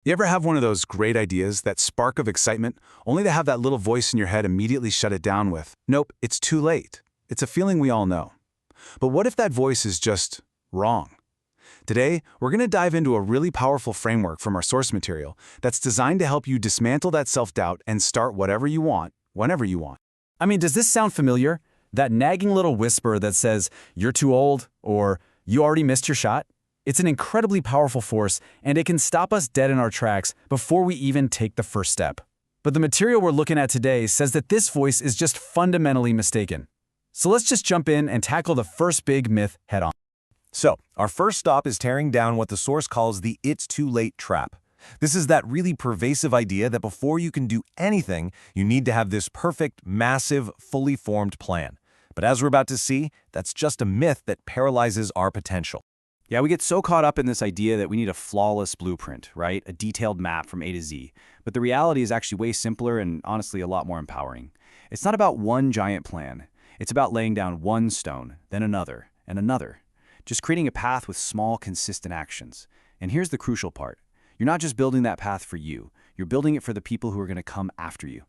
You ever have one of those great ideas, that spark of excitement, only to have that little voice in your head immediately shut it down with, "Nope, it's too late." It's a feeling we all know. But what if that voice is just wrong? Today, we're going to dive into a really powerful framework from our source material that's designed to help you dismantle that self-doubt and start whatever you want, whenever you want. I mean, does this sound familiar? That nagging little whisper that says, "You're too old," or "You already missed your shot"? It's an incredibly powerful force, and it can stop us dead in our tracks before we even take the first step. But the material we're looking at today says that this voice is just fundamentally mistaken. So let's just jump in and tackle the first big myth head-on. So, our first stop is tearing down what the source calls the "it's too late" trap. This is that really pervasive idea that before you can do anything, you need to have this perfect, massive, fully formed plan. But as we're about to see, that's just a myth that paralyzes our potential. Yeah, we get so caught up in this idea that we need a flawless blueprint, right? A detailed map from A to Z. But the reality is actually way simpler and honestly a lot more empowering. It's not about one giant plan. It's about laying down one stone, then another, and another. Just creating a path with small, consistent actions. And here's the crucial part. You're not just building that path for you. You're building it for the people who are going to come after you.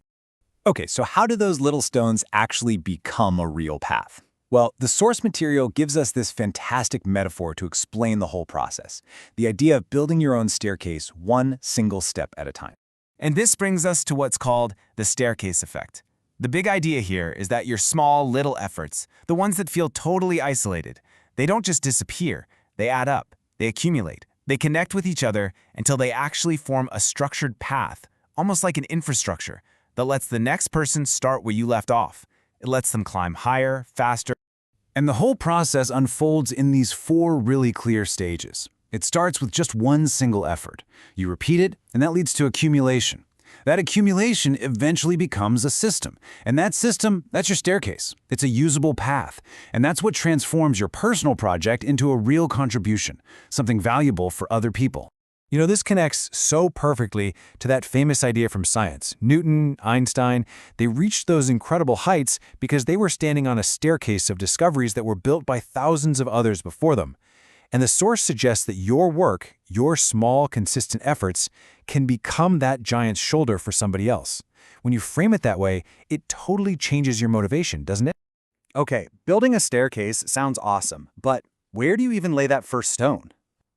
Okay, so how do those little stones actually become a real path? Well, the source material gives us this fantastic metaphor to explain the whole process. The idea of building your own staircase one single step at a time. And this brings us to what's called the staircase effect. The big idea here is that your small, little efforts, the ones that feel totally isolated, they don't just disappear, they add up, they accumulate, they connect with each other until they actually form a structured path, almost like an infrastructure, that lets the next person start where you left off. It lets them climb higher, faster. And the whole process unfolds in these four really clear stages. It starts with just one single effort. You repeat it, and that leads to accumulation. That accumulation eventually becomes a system. And that system, that's your staircase. It's a usable path. And that's what transforms your personal project into a real contribution, something valuable for other people. You know, this connects so perfectly to that famous idea from science. Newton, Einstein, they reached those incredible heights because they were standing on a staircase of discoveries that were built by thousands of others before them. And the source suggests that your work, your small, consistent efforts, can become that giant's shoulder for somebody else. When you frame it that way, it totally changes your motivation, doesn't it? Okay, building a staircase sounds awesome, but where do you even lay that first stone?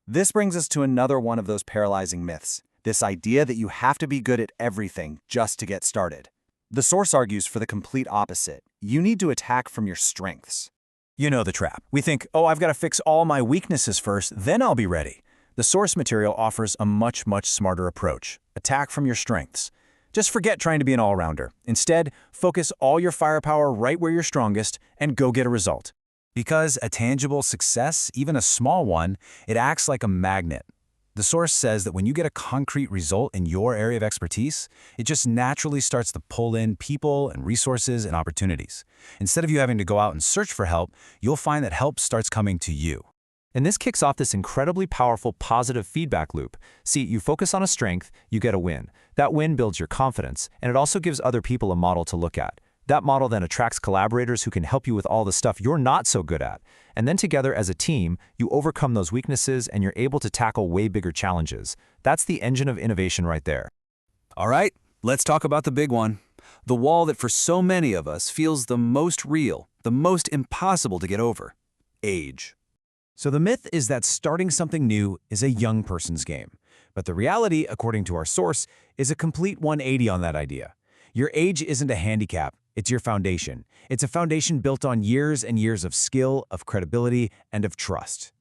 This brings us to another one of those paralyzing myths, this idea that you have to be good at everything just to get started. The source argues for the complete opposite. You need to attack from your strengths. You know the trap. We think, oh, I've got to fix all my weaknesses first, then I'll be ready. The source material offers a much smarter approach. Attack from your strengths. Just forget trying to be an all-rounder. Instead, focus all your firepower right where you're strongest and go get a result. Because a tangible success, even a small one, it acts like a magnet. The source says that when you get a concrete result in your area of expertise, it just naturally starts to pull in people and resources and opportunities. Instead of you having to go out and search for help, you'll find that help starts coming to you. And this kicks off this incredibly powerful positive feedback loop. See, you focus on a strength, you get a win. That win builds your confidence, and it also gives other people a model to look at. That model then attracts collaborators who can help you with all the stuff you're not so good at. And then together as a team, you overcome those weaknesses and you're able to tackle way bigger challenges. That's the engine of innovation right there. All right, let's talk about the big one. The wall that for so many of us feels the most real, the most impossible to get over. Age. So the myth is that starting something new is a young person's game. But the reality, according to our source, is a complete 180 on that idea. Your age isn't a handicap. It's your foundation. It's a foundation built on years and years of skill, of credibility, and of trust.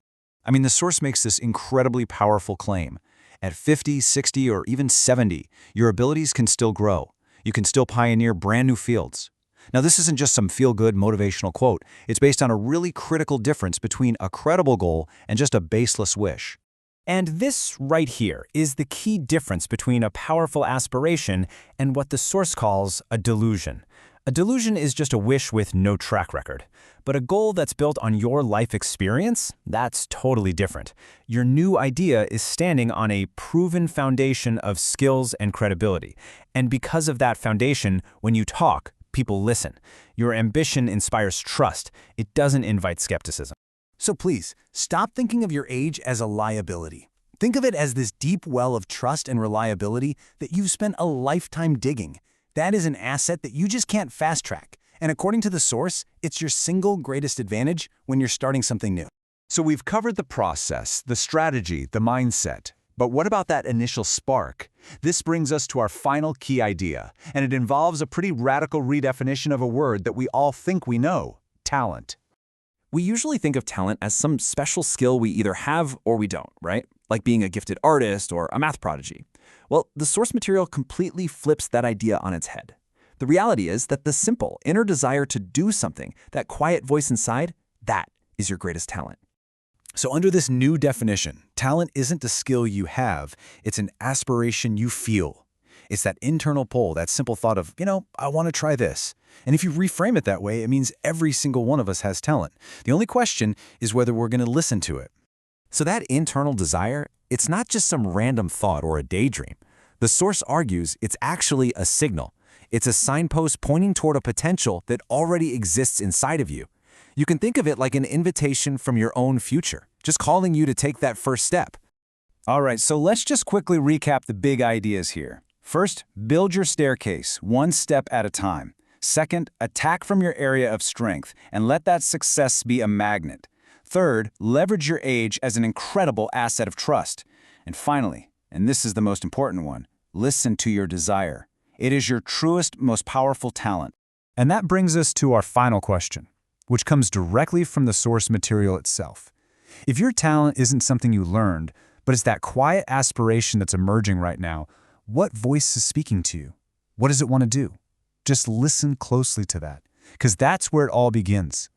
I mean, the source makes this incredibly powerful claim. At 50, 60, or even 70, your abilities can still grow. You can still pioneer brand new fields. Now, this isn't just some feel-good motivational quote. It's based on a really critical difference between a credible goal and just a baseless wish. And this right here is the key difference between a powerful aspiration and what the source calls a delusion. A delusion is just a wish with no track record. But a goal that's built on your life experience, that's totally different. Your new idea is standing on a proven foundation of skills and credibility. And because of that foundation, when you talk, people listen. Your ambition inspires trust. It doesn't invite skepticism. So please, stop thinking of your age as a liability. Think of it as this deep well of trust and reliability that you've spent a lifetime digging. That is an asset that you just can't fast-track. And according to the source, it's your single greatest advantage when you're starting something new. So we've covered the process, the strategy, the mindset. But what about that initial spark? This brings us to our final key idea, and it involves a pretty radical redefinition of a word that we all think we know: talent. We usually think of talent as some special skill we either have or we don't, right? Like being a gifted artist or a math prodigy. Well, the source material completely flips that idea on its head. The reality is that the simple inner desire to do something, that quiet voice inside, that is your greatest talent. So under this new definition, talent isn't a skill you have, it's an aspiration you feel. It's that internal pull, that simple thought of, I want to try this. And if you reframe it that way, it means every single one of us has talent. The only question is whether we're going to listen to it. So that internal desire, it's not just some random thought or a daydream. The source argues it's actually a signal. It's a signpost pointing toward a potential that already exists inside of you. You can think of it like an invitation from your own future, just calling you to take that first step. All right, so let's just quickly recap the big ideas here. First, build your staircase, one step at a time. Second, attack from your area of strength and let that success be a magnet. Third, leverage your age as an incredible asset of trust. And finally, and this is the most important one, listen to your desire. It is your truest, most powerful talent. And that brings us to our final question, which comes directly from the source material itself. If your talent isn't something you learned, but it's that quiet aspiration that's emerging right now, what voice is speaking to you? What does it want to do? Just listen closely to that, because that's where it all begins.